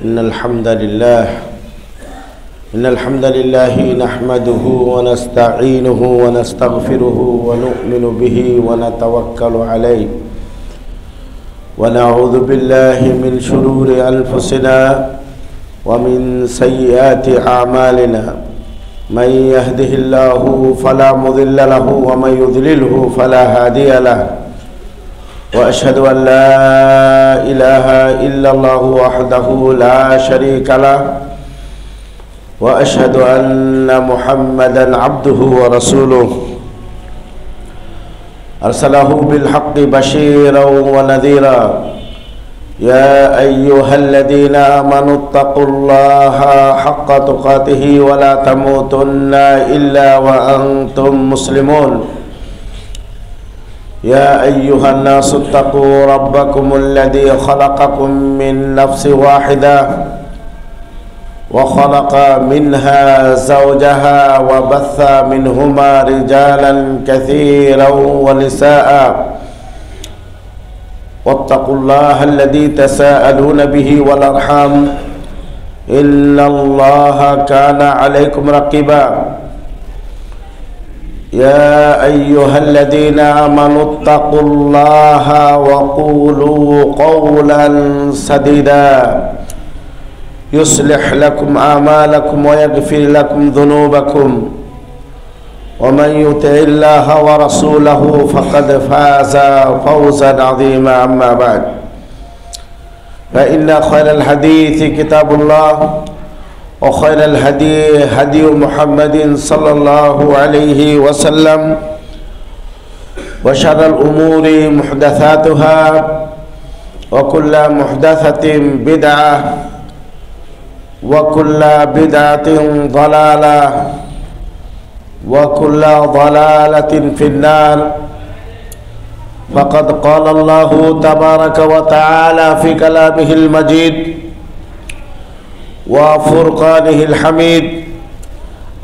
إن الحمد لله نحمده ونستعينه ونستغفره ونؤمن به ونتوكل عليه ونعوذ بالله من شرور أنفسنا ومن سيئات أعمالنا من يهده الله فلا مضل له ومن يضلله فلا هادي له وأشهد أن لا إله إلا الله وحده لا شريك له وأشهد أن محمدا عبده ورسوله أرسله بالحق بشيرا ونذيرا يا أيها الذين آمنوا اتقوا الله حق تقاته ولا تموتن إلا وأنتم مسلمون يا أيها الناس اتقوا ربكم الذي خلقكم من نفس واحدة وخلق منها زوجها وبث منهما رجالا كثيرا ونساء واتقوا الله الذي تساءلون به والأرحام إن الله كان عليكم رقيبا يا أيها الذين آمنوا اتقوا الله وقولوا قولا سديدا يصلح لكم أعمالكم ويغفر لكم ذنوبكم ومن يطع الله ورسوله فقد فاز فوزا عظيما. أما بعد فإن خير الحديث كتاب الله وخير الهدي هدي محمد صلى الله عليه وسلم وشر الأمور محدثاتها وكل محدثة بدعة وكل بدعة ضلالة وكل ضلالة في النار. فقد قال الله تبارك وتعالى في كلامه المجيد وفرقانه الحميد: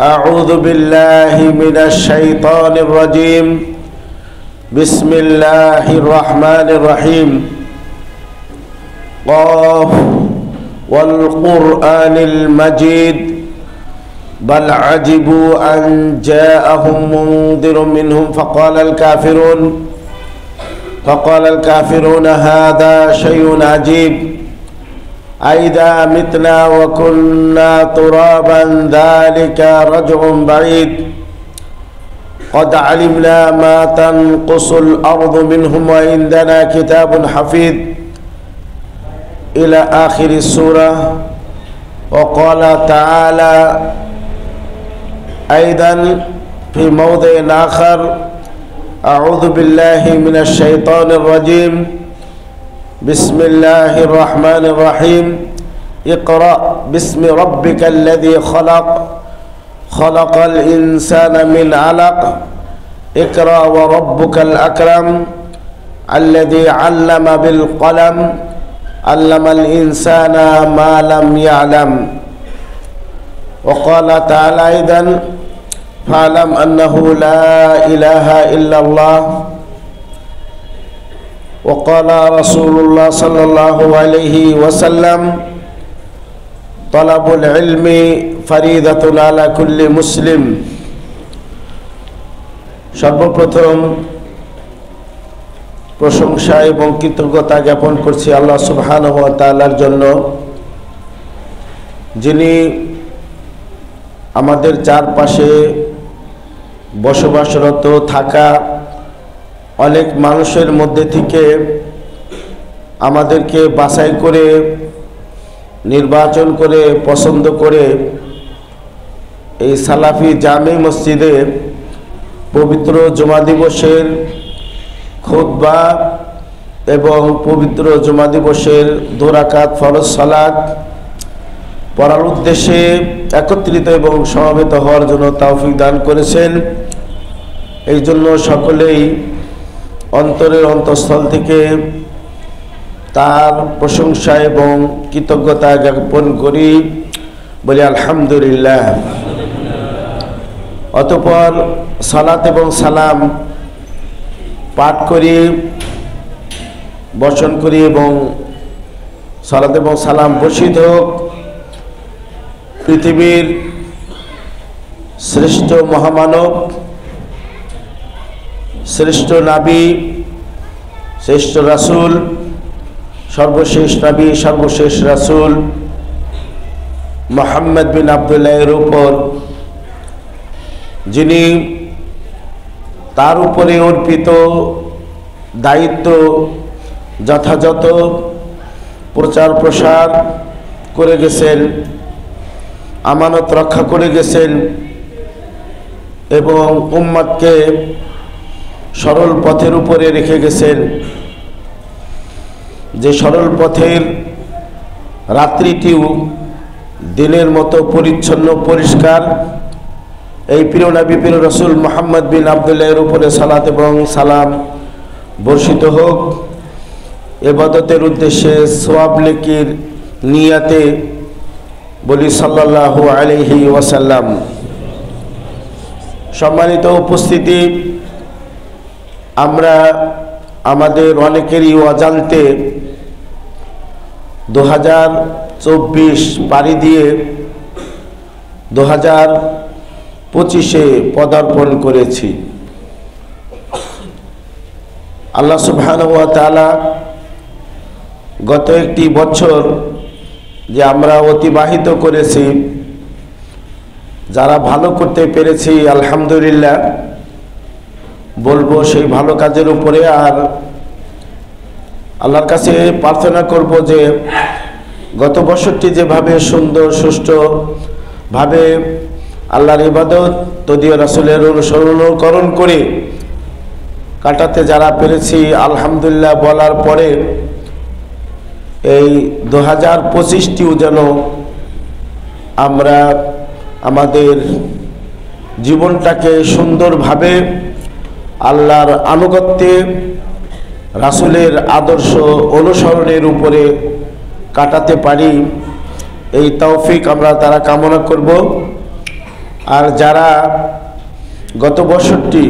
أعوذ بالله من الشيطان الرجيم بسم الله الرحمن الرحيم قاف والقرآن المجيد بل عجبوا أن جاءهم منذر منهم فقال الكافرون هذا شيء عجيب أئذا متنا وكنا ترابا ذلك رجع بعيد قد علمنا ما تنقص الأرض منهم وعندنا كتاب حفيظ إلى آخر السورة. وقال تعالى أيضا في موضع آخر: أعوذ بالله من الشيطان الرجيم بسم الله الرحمن الرحيم اقرأ باسم ربك الذي خلق الإنسان من علق اقرأ وربك الأكرم الذي علم بالقلم علم الإنسان ما لم يعلم. وقال تعالى أيضا: فاعلم أنه لا إله إلا الله. وقال رسول الله صلى الله عليه وسلم: طلب العلم فريضة على كل مسلم. সর্বপ্রথম প্রশংসা এবং কৃতজ্ঞতা জ্ঞাপন করছি আল্লাহ সুবহানাহু ওয়া তাআলার জন্য, যিনি আমাদের চারপাশে বসবাসরত থাকা অনেক মানুষের মধ্যে থেকে আমাদেরকে বাছাই করে নির্বাচন করে পছন্দ করে এই সালাফি জামে মসজিদে পবিত্র জুমা দিবসের খুতবা এবং পবিত্র জুমা দিবসের 2 রাকাত ফরজ সালাত পড়ার উদ্দেশ্যে একত্রিত এবং সমবেত হওয়ার জন্য তৌফিক দান করেছেন। এই জন্য সকলেই অন্তরের অন্তঃস্থল থেকে তার প্রশংসা এবং কৃতজ্ঞতা জ্ঞাপন করি, বলি আলহামদুলিল্লাহ। অতঃপর সালাত এবং সালাম পাঠ করি, বর্ষণ করি এবং সালাত এবং সালাম বর্ষিত হোক পৃথিবীর শ্রেষ্ঠ মহামানব, শ্রেষ্ঠ নবী, শ্রেষ্ঠ রাসূল, সর্বশেষ নবী, সর্বশেষ রাসূল মুহাম্মদ বিন আব্দুল্লাহের উপর, যিনি তার উপরে অর্পিত দায়িত্ব যথাযথ প্রচার প্রসার করে গেছেন, আমানত রক্ষা করে গেছেন এবং উম্মতকে সরল পথের উপরে রেখে গেছেন। যে সরল পথের রাত্রিটিও দিনের মতো পরিচ্ছন্ন পরিষ্কার। এই প্রিয় নবী প্রিয় রাসূল মুহাম্মদ বিন আব্দুল্লাহের উপরে সালাত এবং সালাম বর্ষিত হোক। ইবাদতের উদ্দেশ্যে সওয়াব নেকির নিয়াতে বলি সাল্লাল্লাহু আলাইহি ওয়াসাল্লাম। সম্মানিত উপস্থিতি, আমরা আমাদের অনেকেরই অজান্তে 2024 পাড়ি দিয়ে 2025-এ পদার্পণ করেছি। আল্লাহ সুবহানাহু ওয়া তাআলা গত একটি বছর যে আমরা অতিবাহিত করেছি, যারা ভালো করতে পেরেছি আলহামদুলিল্লাহ বলবো সেই ভালো কাজের উপরে। আর আল্লাহর কাছে প্রার্থনা করব যে গত বছরটি যেভাবে সুন্দর সুষ্ঠুভাবে আল্লাহর ইবাদত তদীয় রাসূলের অনুসরণ করে কাটাতে যারা পেরেছি আলহামদুলিল্লাহ বলার পরে এই 2025টিও যেন আমরা আমাদের জীবনটাকে সুন্দরভাবে আল্লাহর আনুগত্যে রাসূলের আদর্শ অনুসরণের উপরে কাটাতে পারি, এই তৌফিক আমরা তারা কামনা করব। আর যারা গত বছরটি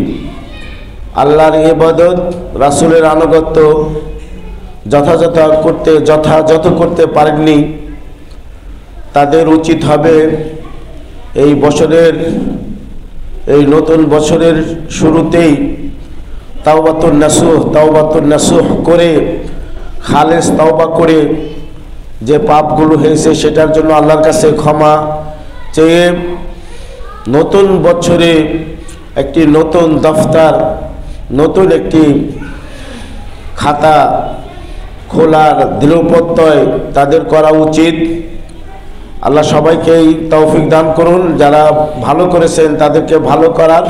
আল্লাহর ইবাদত রাসূলের আনুগত্য যথাযথ করতে পারেননি, তাদের উচিত হবে এই বছরের এই নতুন বছরের শুরুতেই তাওবাতুন নাসুহ করে খালেস তাওবা করে যে পাপগুলো হয়েছে সেটার জন্য আল্লাহর কাছে ক্ষমা চেয়ে নতুন বছরে একটি নতুন দফতর, নতুন একটি খাতা খোলার দৃঢ়প্রত্যয় তাদের করা উচিত। আল্লাহ সবাইকেই তৌফিক দান করুন, যারা ভালো করেছেন তাদেরকে ভালো করার,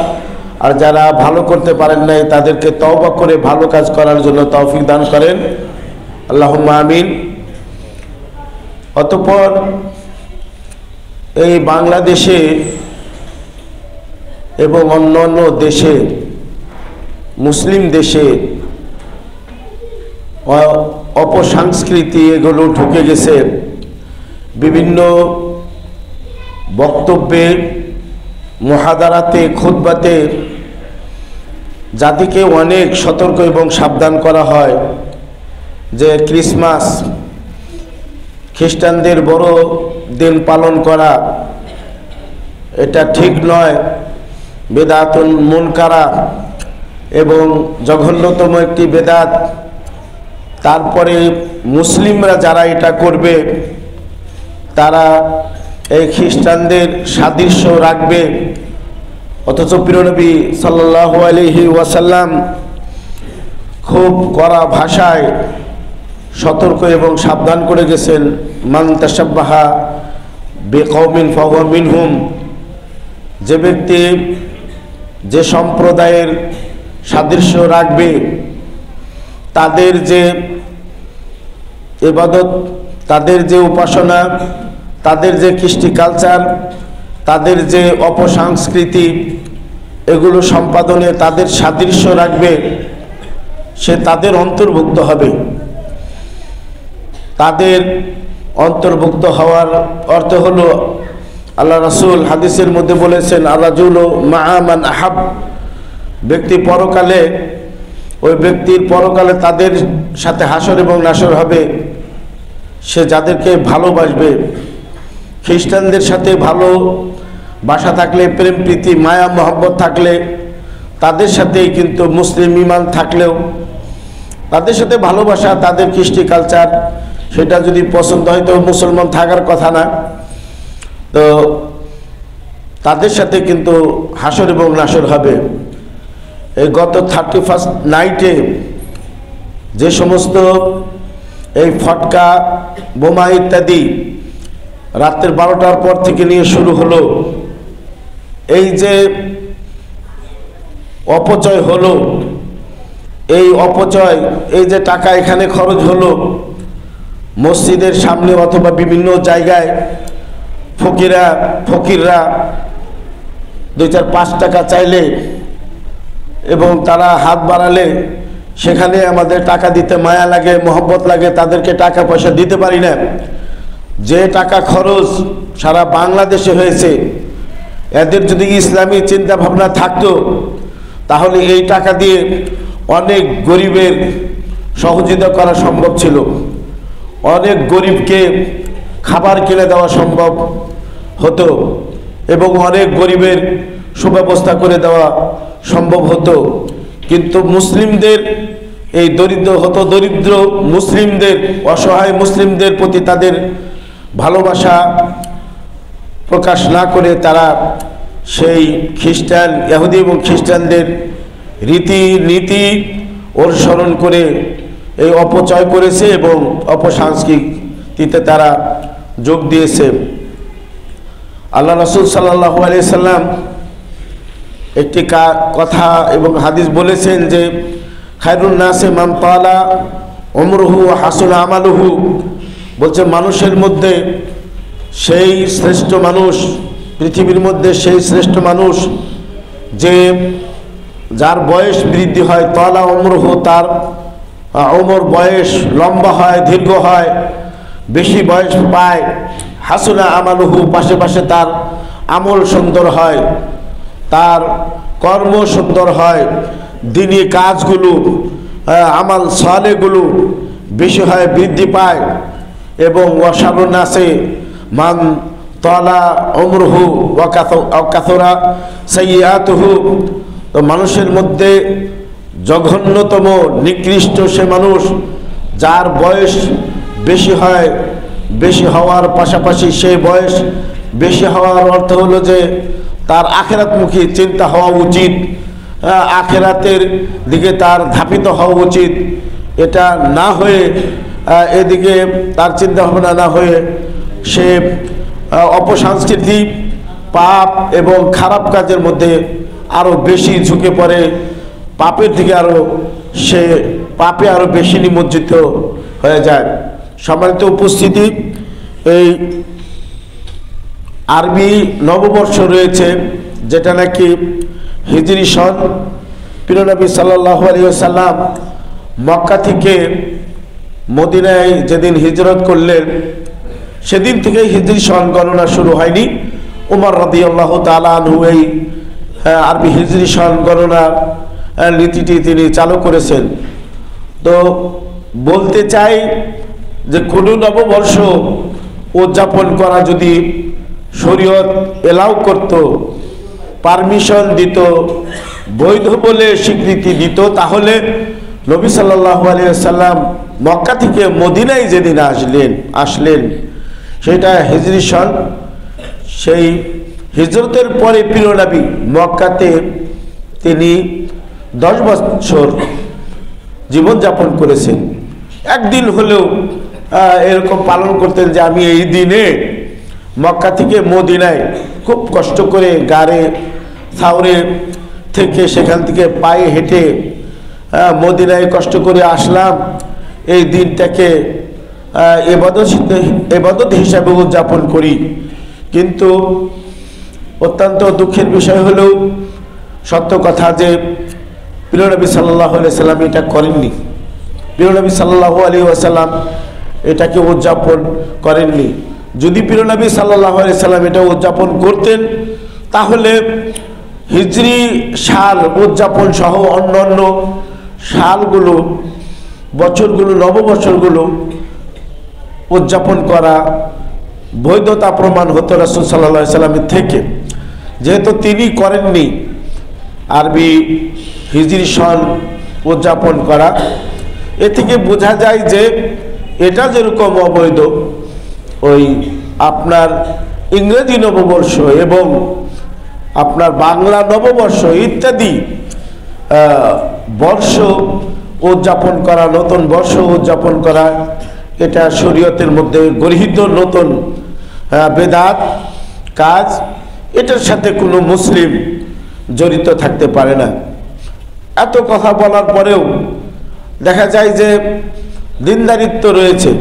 আর যারা ভালো করতে পারেন নাই তাদেরকে তওবা করে ভালো কাজ করার জন্য তৌফিক দান করেন, আল্লাহুম্মা আমিন। অতঃপর এই বাংলাদেশে এবং অন্যান্য দেশে, মুসলিম দেশে অপসংস্কৃতি এগুলো ঢুকে গেছে। বিভিন্ন বক্তব্যে, মুহাদারাতে, খুতবাতে জাতিকে অনেক সতর্ক এবং সাবধান করা হয় যে ক্রিসমাস, খ্রিস্টানদের বড় দিন পালন করা এটা ঠিক নয়, বেদাতুন মুনকারা এবং জঘন্যতম একটি বেদাত। তারপরে মুসলিমরা যারা এটা করবে তারা এই খ্রিস্টানদের সাদৃশ্য রাখবে, অথচ প্রিয় নবী সাল্লাল্লাহু আলাইহি ওয়াসাল্লাম খুব কড়া ভাষায় সতর্ক এবং সাবধান করে গেছেন, মান তাশাব্বাহা বিকওমিন ফাহুয়া মিনহুম। যে ব্যক্তি যে সম্প্রদায়ের সাদৃশ্য রাখবে, তাদের যে ইবাদত, তাদের যে উপাসনা, তাদের যে কৃষ্টি কালচার, তাদের যে অপসংস্কৃতি, এগুলো সম্পাদনে তাদের সাদৃশ্য রাখবে, সে তাদের অন্তর্ভুক্ত হবে। তাদের অন্তর্ভুক্ত হওয়ার অর্থ হলো, আল্লাহ রাসূল হাদিসের মধ্যে বলেছেন, আর-রাজুলু মা'a মান আহাব। ব্যক্তি পরকালে, ওই ব্যক্তির পরকালে তাদের সাথে হাসর এবং নাসর হবে, সে যাদেরকে ভালোবাসবে, খ্রিস্টানদের সাথে ভালো বাসা থাকলে, প্রেম প্রীতি মায়া মহব্বত থাকলে, তাদের সাথেই কিন্তু মুসলিম ইমান থাকলেও তাদের সাথে ভালোবাসা, তাদের কৃষ্টি কালচার সেটা যদি পছন্দ হয় তো মুসলমান থাকার কথা না। তো তাদের সাথে কিন্তু হাসর এবং নাসর হবে। এই গত 31 নাইটে যে সমস্ত এই ফটকা বোমা ইত্যাদি রাতের 12টার পর থেকে নিয়ে শুরু হলো, এই যে অপচয় হলো, এই অপচয়, এই যে টাকা এখানে খরচ হলো, মসজিদের সামনে অথবা বিভিন্ন জায়গায় ফকিররা 2-4-5 টাকা চাইলে এবং তারা হাত বাড়ালে সেখানে আমাদের টাকা দিতে মায়া লাগে, মহব্বত লাগে, তাদেরকে টাকা পয়সা দিতে পারি না। যে টাকা খরচ সারা বাংলাদেশে হয়েছে, এদের যদি ইসলামী চিন্তা ভাবনা থাকতো তাহলে এই টাকা দিয়ে অনেক গরিবের সহযোগিতা করা সম্ভব ছিল, অনেক গরিবকে খাবার কিনে দেওয়া সম্ভব হতো এবং অনেক গরিবের সুব্যবস্থা করে দেওয়া সম্ভব হতো। কিন্তু মুসলিমদের এই দরিদ্র মুসলিমদের, অসহায় মুসলিমদের প্রতি তাদের ভালোবাসা প্রকাশ না করে তারা সেই খ্রিস্টান, ইহুদি এবং খ্রিস্টানদের রীতিনীতি অনুসরণ করে এই অপচয় করেছে এবং অপসংস্কৃতিতে তারা যোগ দিয়েছে। আল্লাহ রাসূল সাল্লাল্লাহু আলাইহি সাল্লাম একটি কথা এবং হাদিস বলেছেন যে খায়রুন নাসে মান তালা উমরুহু ওয়া হাসুনা আমালুহু, বলছে মানুষের মধ্যে সেই শ্রেষ্ঠ মানুষ, পৃথিবীর মধ্যে সেই শ্রেষ্ঠ মানুষ যে যার বয়স বৃদ্ধি হয়, তালা উমরুহু, তার ওমর বয়স লম্বা হয়, দীর্ঘ হয়, বেশি বয়স পায়, হাসুনা আমালুহু, পাশে পাশে তার আমল সুন্দর হয়, তার কর্ম সুন্দর হয়, দিনী কাজগুলো আমাল সালেহগুলো বেশি হয়, বৃদ্ধি পায়। এবং ওয়াশারুন নাসে মান তালা উমরুহু ওয়া কাসুরা সাইয়্যাতুহু, তো মানুষের মধ্যে জঘন্যতম নিকৃষ্ট সে মানুষ যার বয়স বেশি হয়, বেশি হওয়ার পাশাপাশি সেই বয়স বেশি হওয়ার অর্থ হলো যে তার আখেরাতমুখী চিন্তা হওয়া উচিত, আখেরাতের দিকে তার ধাপিত হওয়া উচিত। এটা না হয়ে, এদিকে তার চিন্তা ভাবনা না হয়ে সে অপসংস্কৃতি, পাপ এবং খারাপ কাজের মধ্যে আরও বেশি ঝুঁকে পড়ে, পাপের দিকে সে পাপে আরও বেশি নিমজ্জিত হয়ে যায়। সম্মানিত উপস্থিতি, এই আরবি নববর্ষ রয়েছে যেটা নাকি হিজরি সন, প্রিয় নবী সাল্লাল্লাহু আলাইহি ওয়াসাল্লাম মক্কা থেকে মদিনায় যেদিন হিজরত করলেন সেদিন থেকেই হিজরি সন গণনা শুরু হয়নি। উমর রাদিয়াল্লাহু তাআলা আনহু এই আরবি হিজরি সন গণনা নীতিটি তিনি চালু করেছেন। তো বলতে চাই যে কোনো নববর্ষ উদযাপন করা যদি শরীয়ত এলাও করত, পারমিশন দিত, বৈধ বলে স্বীকৃতি দিত, তাহলে নবী সাল্লাল্লাহু আলাইহি ওয়াসাল্লাম মক্কা থেকে মদিনায় যেদিন আসলেন সেটা হিজরি সন, সেই হিজরতের পরে প্রিয় নবী মক্কাতে তিনি 10 বছর জীবনযাপন করেছেন। একদিন হলেও এরকম পালন করতেন যে আমি এই দিনে মক্কা থেকে মদিনায় খুব কষ্ট করে গাড়ে সাউরে থেকে সেখান থেকে পায়ে হেঁটে মদিনায় কষ্ট করে আসলাম, এই দিনটাকে ইবাদত হিসাবে উদযাপন করি। কিন্তু অত্যন্ত দুঃখের বিষয় হলেও সত্য কথা যে প্রিয় নবী সাল্লাল্লাহু আলাইহি ওয়াসাল্লাম এটা করেননি। প্রিয় নবী সাল্লাল্লাহু আলাইহি ওয়াসাল্লাম এটাকে উদযাপন করেননি। যদি প্রিয় নবী সাল্লাল্লাহু আলাইহি ওয়াসাল্লাম এটা উদযাপন করতেন তাহলে হিজরি সাল উদযাপন সহ অন্যান্য সালগুলো, বছরগুলো, নববছরগুলো উদযাপন করা বৈধতা প্রমাণ হতো রাসূল সাল্লাল্লাহু আলাইহি সাল্লামের থেকে। যেহেতু তিনি করেননি আরবি হিজরি সন উদযাপন করা, এ থেকে বোঝা যায় যে এটা যেরকম অবৈধ, ওই আপনার ইংরেজি নববর্ষ এবং আপনার বাংলা নববর্ষ ইত্যাদি বর্ষ উদযাপন করা, নতুন বর্ষ উদযাপন করা, এটা শরীয়তের মধ্যে গৃহীত নতুন বেদাত কাজ। এটার সাথে কোনো মুসলিম জড়িত থাকতে পারে না। এত কথা বলার পরেও দেখা যায় যে দিনদারিত্ব রয়েছে,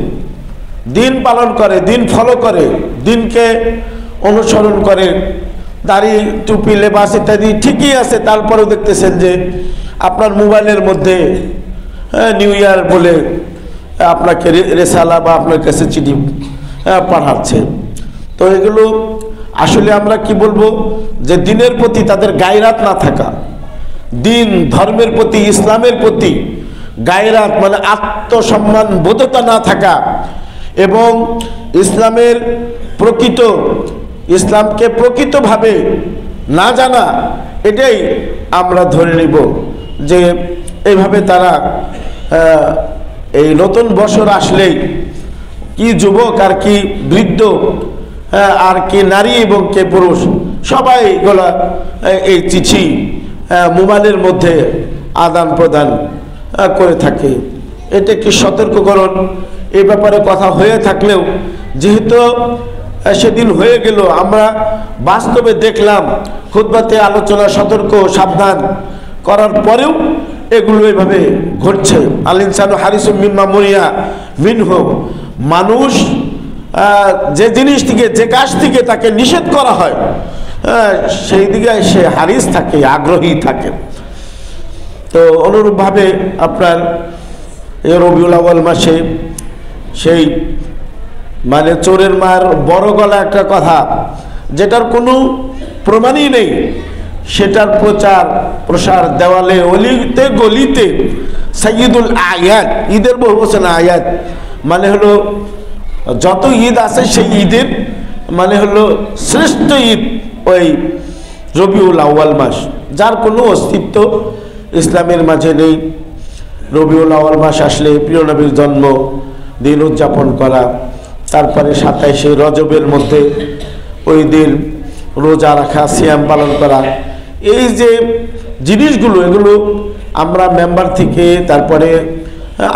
দিন পালন করে, দিন ফলো করে, দিনকে অনুসরণ করে, দাড়ি টুপি লেবাস ইত্যাদি ঠিকই আছে, তারপরেও দেখতেছেন যে আপনার মোবাইলের মধ্যে নিউ ইয়ার বলে আপনাকে রেসালা বা আপনার কাছে চিঠি পাঠাচ্ছে। তো এগুলো আসলে আমরা কি বলবো, যে দিনের প্রতি তাদের গায়রাত না থাকা, দিন ধর্মের প্রতি, ইসলামের প্রতি গায়রাত মানে আত্মসম্মান বোধতা না থাকা এবং ইসলামকে প্রকৃতভাবে না জানা, এটাই আমরা ধরে নিব যে এইভাবে তারা এই নতুন বছর আসলেই কি যুবক আর কি বৃদ্ধ আর কি নারী এবং কে পুরুষ সবাই এগুলা এই চিঠি মোবাইলের মধ্যে আদান প্রদান করে থাকে। এটা কি সতর্ককরণ? এই ব্যাপারে কথা হয়ে থাকলেও যেহেতু সেদিন হয়ে গেল, আমরা বাস্তবে দেখলাম খুতবাতে আলোচনা, সতর্ক সাবধান করার পরেও এগুলো এইভাবে ঘটছে। আল ইনসানু হারিসুম মিম্মা মুরিয়া মিনহু, মানুষ যে জিনিস থেকে, যে কাজ থেকে তাকে নিষেধ করা হয় সেই দিকে সে হারিস থাকে, আগ্রহী থাকে। তো অনুরূপভাবে আপনার রবিউল আউয়াল মাসে সেই মানে চোরের মার বড় গলা একটা কথা, যেটার কোনো প্রমাণই নেই, সেটার প্রচার প্রসার দেওয়ালে অলিতে গলিতে সাইয়্যিদুল আয়াত, ঈদের বহুবচন আয়াত মানে হলো যত ঈদ আছে সেই ঈদের মানে হলো শ্রেষ্ঠ ঈদ ওই রবিউল আউয়াল মাস, যার কোনো অস্তিত্ব ইসলামের মাঝে নেই। রবিউল আউয়াল মাস আসলে প্রিয় নবীর জন্ম দিন উদযাপন করা, তারপরে 27শে রজবের মধ্যে ওই দিন রোজা রাখা, সিয়াম পালন করা, এই যে জিনিসগুলো এগুলো আমরা মেম্বার থেকে, তারপরে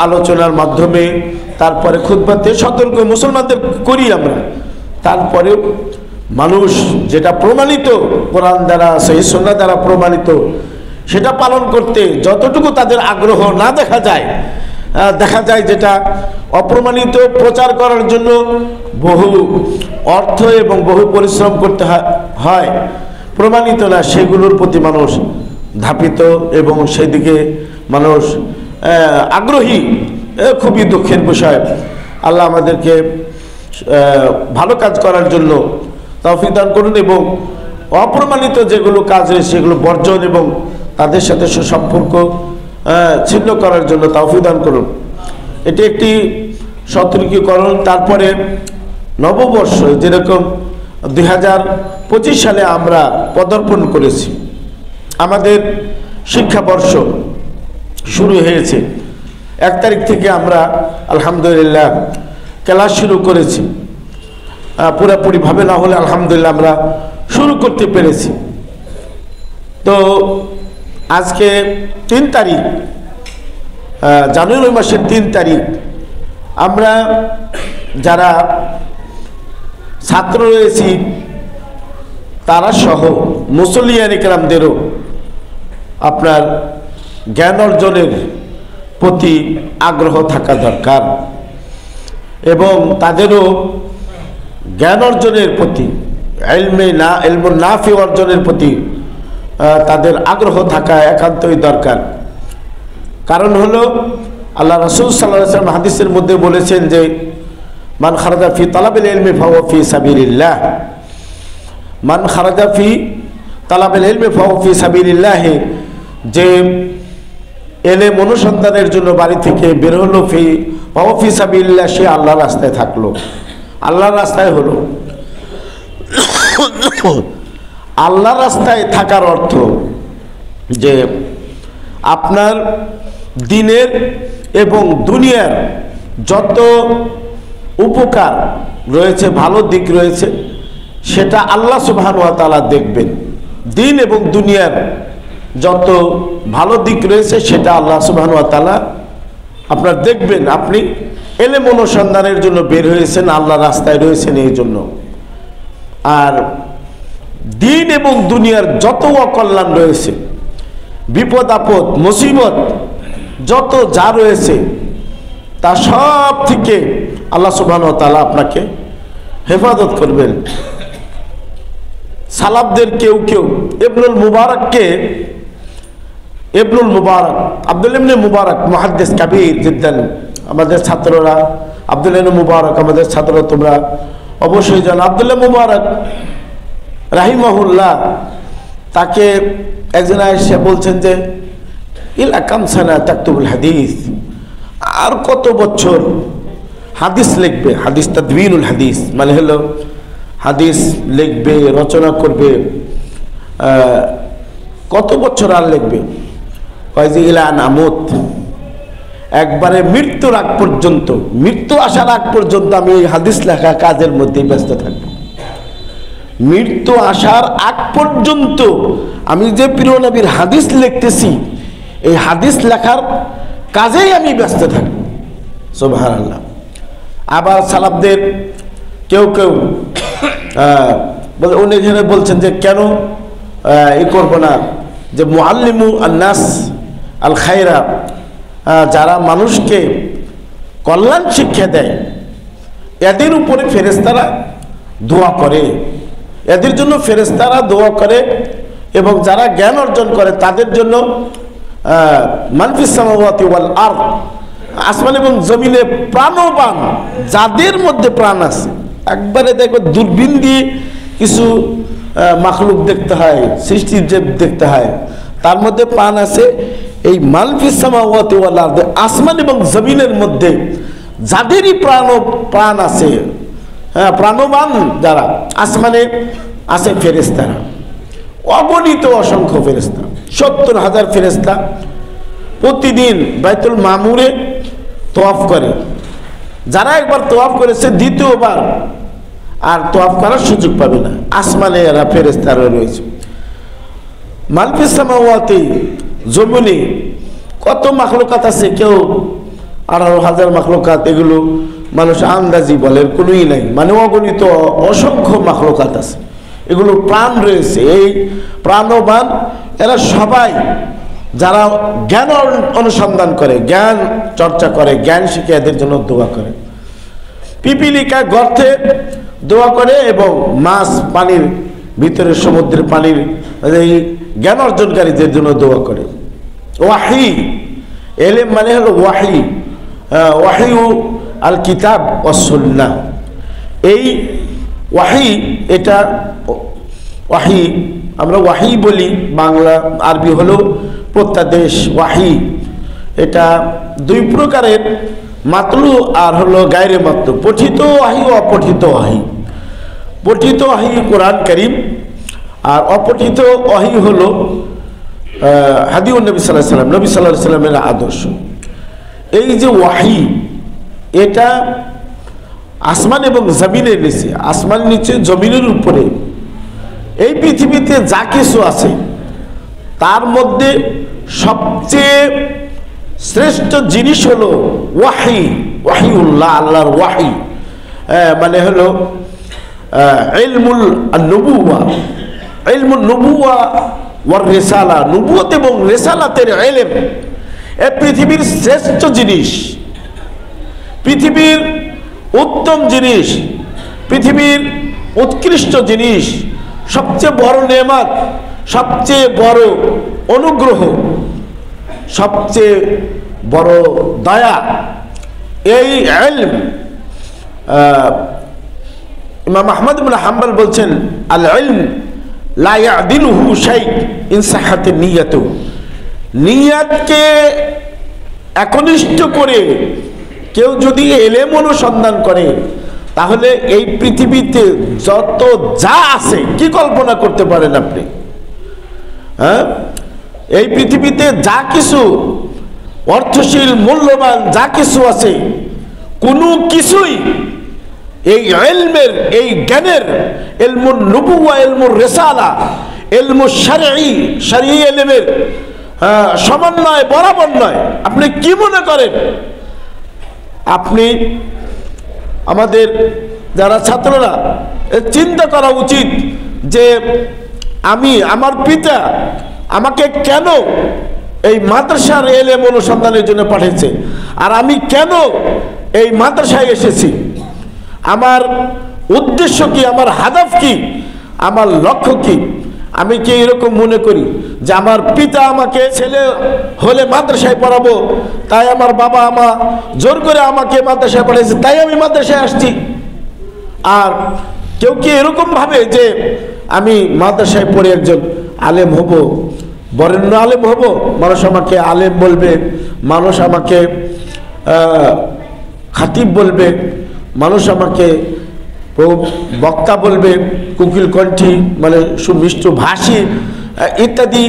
আলোচনার মাধ্যমে, তারপরে খুতবাতে সতর্ক মুসলমানদের করি আমরা। তারপরেও মানুষ যেটা প্রমাণিত কোরআন দ্বারা, সহিহ সুন্নাহ দ্বারা প্রমাণিত, সেটা পালন করতে যতটুকু তাদের আগ্রহ না দেখা যায় যেটা অপ্রমাণিত প্রচার করার জন্য বহু অর্থ এবং বহু পরিশ্রম করতে হয়, প্রমাণিত না সেগুলোর প্রতি মানুষ ধাপিত এবং সেদিকে মানুষ আগ্রহী। খুবই দুঃখের বিষয়। আল্লাহ আমাদেরকে ভালো কাজ করার জন্য তৌফিক দান করুন এবং অপ্রমাণিত যেগুলো কাজ রয়েছে সেগুলো বর্জন এবং তাদের সাথে সুসম্পর্ক ছিন্ন করার জন্য তৌফিক দান করুন। এটি একটি সতর্কীকরণ। তারপরে নববর্ষ যেরকম 2025 সালে আমরা পদার্পণ করেছি, আমাদের শিক্ষাবর্ষ শুরু হয়েছে 1 তারিখ থেকে আমরা আলহামদুলিল্লাহ ক্লাস শুরু করেছি। পুরোপুরিভাবে না হলে আলহামদুলিল্লাহ আমরা শুরু করতে পেরেছি। তো আজকে 3 তারিখ, জানুয়ারি মাসের 3 তারিখ, আমরা যারা ছাত্র রয়েছি তারা সহ মুসল্লিয়ান ইকরামদেরও আপনার জ্ঞান অর্জনের প্রতি আগ্রহ থাকা দরকার এবং তাদেরও জ্ঞান অর্জনের প্রতি, ইলমুন নাফি অর্জনের প্রতি তাদের আগ্রহ থাকা একান্তই দরকার। কারণ হলো আল্লাহ রাসূল সাল্লাল্লাহু আলাইহি ওয়াসাল্লাম হাদিসের মধ্যে বলেছেন যে মান খারাজা ফি তালাবিল ইলমি ফাহুয়া ফি সাবিলিল্লাহ, মান খারাজা ফি তালাবিল ইলমি ফাহুয়া ফি সাবিলিল্লাহ, যে এলেম অনুসন্ধানের জন্য বাড়ি থেকে বের হলো, ফি সাবিলিল্লাহ, সে আল্লাহর রাস্তায় থাকলো, আল্লাহর রাস্তায় হলো। আল্লাহর রাস্তায় থাকার অর্থ যে আপনার দিনের এবং দুনিয়ার যত উপকার রয়েছে, ভালো দিক রয়েছে, সেটা আল্লাহ সুবহানাহু ওয়া তাআলা দেখবেন। দিন এবং দুনিয়ার যত ভালো দিক রয়েছে সেটা আল্লাহ সুবহানাহু ওয়া তাআলা আপনার দেখবেন। আপনি এলেম অনুসন্ধানের জন্য বের হয়েছেন, আল্লাহর রাস্তায় রয়েছেন এই জন্য। আর দিন এবং দুনিয়ার যত অকল্যাণ রয়েছে, বিপদ আপদ মুসিবত যত যা রয়েছে, তা সব থেকে আল্লাহ সুবহানাহু ওয়া তাআলা আপনাকে হেফাজত করবেন। সালাফদের কেউ কেউ ইবনুল মুবারক, আব্দুল্লাহ ইবনে মুবারক মুহাদ্দিস কাবীর জিদ্দান, আমাদের ছাত্ররা আব্দুল্লাহ ইবনে মুবারক, আমাদের ছাত্র তোমরা অবশ্যই জানো। আব্দুল্লাহ মুবারক রাহিমাহুল্লাহ, তাকে একজন এসে বলছেন যে ইলা কাম সানা তাকতুবুল হাদিস, আর কত বছর হাদিস লিখবে? হাদিস তাদবিনুল হাদিস মানে হলো হাদিস লিখবে, রচনা করবে, কত বছর আর লিখবে? কয়জি ইলা নামুত, একবারে মৃত্যুর আগ পর্যন্ত, মৃত্যু আসার আগ পর্যন্ত আমি এই হাদিস লেখা কাজের মধ্যেই ব্যস্ত থাকবো। মৃত্যু আসার আগ পর্যন্ত আমি যে প্রিয় নবীর হাদিস লিখতেছি, এই হাদিস লেখার কাজেই আমি ব্যস্ত থাকব। সুবহানাল্লাহ। আবার সালাফদের কেউ কেউ উনি এখানে বলছেন যে কেন ই করবো না, যে মুআল্লিমু আন-নাস আল খায়রা, যারা মানুষকে কল্যাণ শিক্ষা দেয়, এদের উপরে ফেরেশতারা দোয়া করে, এদের জন্য ফেরেশতারা দোয়া করে, এবং যারা জ্ঞান অর্জন করে তাদের জন্য মান ফিস সামাওয়াতি ওয়াল আরদ, আসমান এবং জমিনে প্রাণবান যাদের মধ্যে প্রাণ আছে, একবারে দেখো দূরবীন দিয়ে কিছু মাখলুক দেখতে হয়, সৃষ্টি দেখতে হয়, তার মধ্যে প্রাণ আছে। এই মান ফিস সামাওয়াতি ওয়াল আরদ, আসমান এবং জমিনের মধ্যে যাদেরই প্রাণ আছে, হ্যাঁ, প্রাণবান যারা, আসমানে আছে ফেরেশতারা, অগণিত অসংখ্য ফেরেশতা, 70,000 ফেরেশতা প্রতিদিন বাইতুল মামুরে তওয়াফ করে। যারা একবার তওয়াফ করেছে দ্বিতীয়বার আর তওয়াফ করার সুযোগ পাবে না। আসমানে এরা ফেরেশতারা রয়েছে। মান ফিস সামাওয়াতি, জমিনে কত মাখলুকাত আছে, কেউ 18,000 মাখলুকাত, এগুলো মানুষ আন্দাজি বলে, কোনোই নাই, মানে অগণিত অসংখ্য মাখলুকাত আছে, এগুলো প্রাণ রয়েছে। এই প্রাণবান এরা সবাই যারা জ্ঞান অনুসন্ধান করে, জ্ঞান চর্চা করে, জ্ঞান শিখে, এদের জন্য দোয়া করে। পিপিলিকা গর্তে দোয়া করে, এবং মাছ পানির ভিতরে, সমুদ্রের পানির এই জ্ঞান অর্জনকারীদের জন্য দোয়া করে। ওয়াহি, এলেম মানে হলো ওয়াহি, ওয়াহি আল কিতাব ওয়াস সুন্নাহ। এই ওয়াহি, এটা ওয়াহি আমরা ওয়াহি বলি, বাংলা আরবি হলো প্রত্যাদেশ। ওয়াহি এটা দুই প্রকারের, মাতলু আর হলো গায়রে মাতলু, পঠিত ওয়াহি ও অপঠিত ওয়াহি। পঠিত ওয়াহি কোরআন কারীম, আর অপঠিত ওয়াহি হলো হাদিউন নবী সাল্লাল্লাহু আলাইহি সাল্লাম, নবী সাল্লাল্লাহু আলাইহি সাল্লামের আদর্শ। এই যে ওয়াহি, এটা আসমান এবং জমিনের নিচে, আসমান নিচে জমিনের উপরে, এই পৃথিবীতে যা কিছু আছে তার মধ্যে সবচেয়ে শ্রেষ্ঠ জিনিস হলো ওয়াহি, ওয়াহিউল্লাহ, আল্লাহর ওয়াহি, মানে হলো ইলমুল নবুওয়া, ইলমুন নবুওয়া ওয়ার রিসালা, নবুয়ত এবং রিসালাতের ইলম, এই পৃথিবীর শ্রেষ্ঠ জিনিস, পৃথিবীর উত্তম জিনিস, পৃথিবীর উৎকৃষ্ট জিনিস, সবচেয়ে বড় নেয়ামত, সবচেয়ে বড় অনুগ্রহ, সবচেয়ে বড় দয়া, এই ইলম। ইমাম আহমদ ইবনে হাম্বল বলছেন, আল ইলম লা ইয়াদিলুহু শাই ইন সাহাতিন নিয়াতু, নিয়াতকে একনিষ্ঠ করে কেউ যদি এলেম অনুসন্ধান করে, তাহলে এই পৃথিবীতে যত যা আছে কি কল্পনা করতে পারেন আপনি? হ্যাঁ, এই পৃথিবীতে যা কিছু অর্থশীল মূল্যবান যা কিছু আছে, কোনো কিছুই এই ইলমের, এই জ্ঞানের, ইলমুন নবুওয়া, ইলমুর রিসালা, ইলমুশ শারঈ, শরঈ ইলমের সমন্বয় বরাবর নয়। আপনি কি মনে করেন? আপনি আমাদের যারা ছাত্ররা চিন্তা করা উচিত যে আমার পিতা আমাকে কেন এই মাদ্রাসার ইলম অনুসন্ধানের জন্য পাঠিয়েছে, আর আমি কেন এই মাদ্রাসায় এসেছি। আমার উদ্দেশ্য কি, আমার হাদাফ কি, আমার লক্ষ্য কি? আমি কি এরকম মনে করি যে আমার পিতা আমাকে ছেলে হলে মাদ্রাসায় পড়াবো, তাই আমার বাবা মা জোর করে আমাকে মাদ্রাসায় পড়াইছে, তাই আমি মাদ্রাসায় আসছি? আর কেউ কি এরকম ভাবে যে আমি মাদ্রাসায় পড়ে একজন আলেম হব, বরেণ্য আলেম হব, মানুষ আমাকে আলেম বলবে, মানুষ আমাকে খাতিব বলবে, মানুষ আমাকে বক্তা বলবে, কুকিল কণ্ঠী মানে সুমিষ্ট ভাষী ইত্যাদি